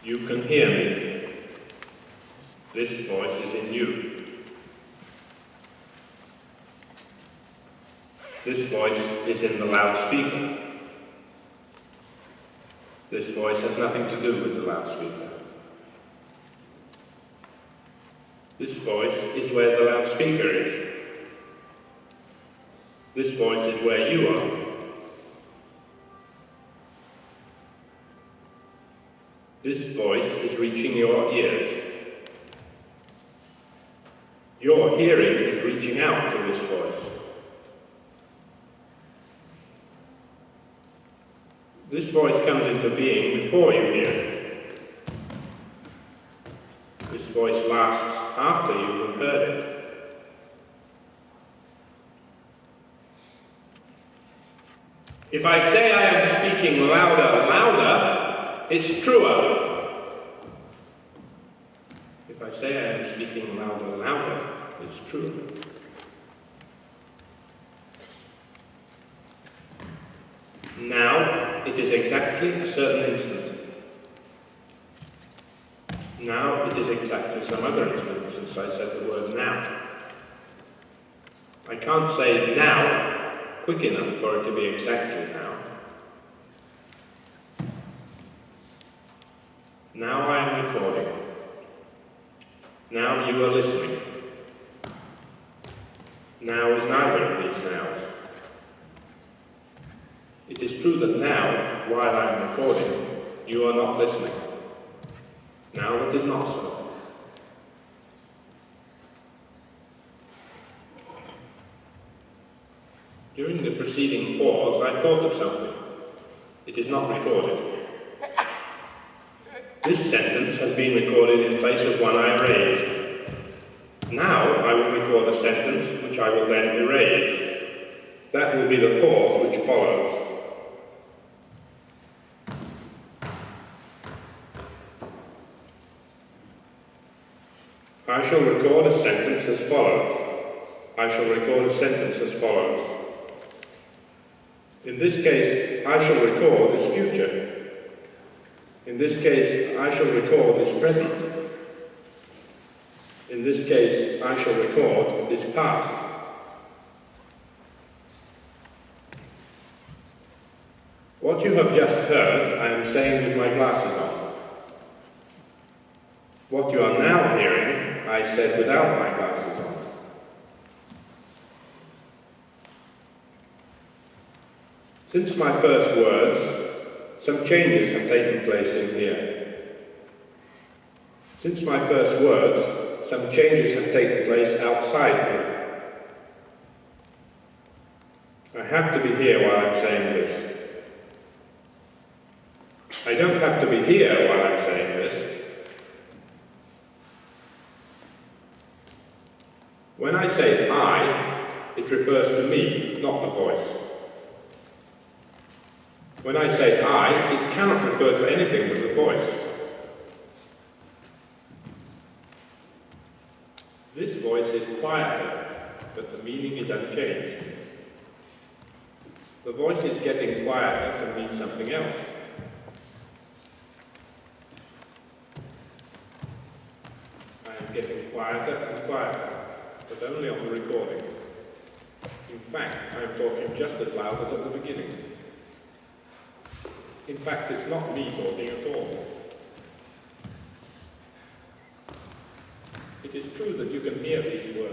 You can hear me. This voice is in you. This voice is in the loudspeaker. This voice has nothing to do with the loudspeaker. This voice is where the loudspeaker is. This voice is where you are. This voice is reaching your ears. Your hearing is reaching out to this voice. This voice comes into being before you hear it. This voice lasts after you have heard it. If I say I am speaking louder, it's truer. If I say I am speaking louder, it's truer. Now, it is exactly a certain instant. Now, it is exactly some other instant since I said the word now. I can't say now quick enough for it to be exactly now. Now I am recording. Now you are listening. Now is neither of these nows. It is true that now, while I am recording, you are not listening. Now it is not so. During the preceding pause, I thought of something. It is not recorded. This sentence has been recorded in place of one I erased. Now I will record a sentence which I will then erase. That will be the pause which follows. I shall record a sentence as follows. I shall record a sentence as follows. In this case, I shall record as future. In this case, I shall record as present. In this case, I shall record as past. What you have just heard, I am saying with my glasses on. What you are now hearing, I said without my glasses on. Since my first words, some changes have taken place in here. Since my first words, some changes have taken place outside here. I have to be here while I'm saying this. I don't have to be here while I'm saying this. When I say I, it refers to me, not the voice. When I say I, it cannot refer to anything but the voice. This voice is quieter, but the meaning is unchanged. The voice is getting quieter to mean something else. I am getting quieter and quieter, but only on the recording. In fact, I am talking just as loud as at the beginning. In fact, it's not me talking at all. It is true that you can hear these words.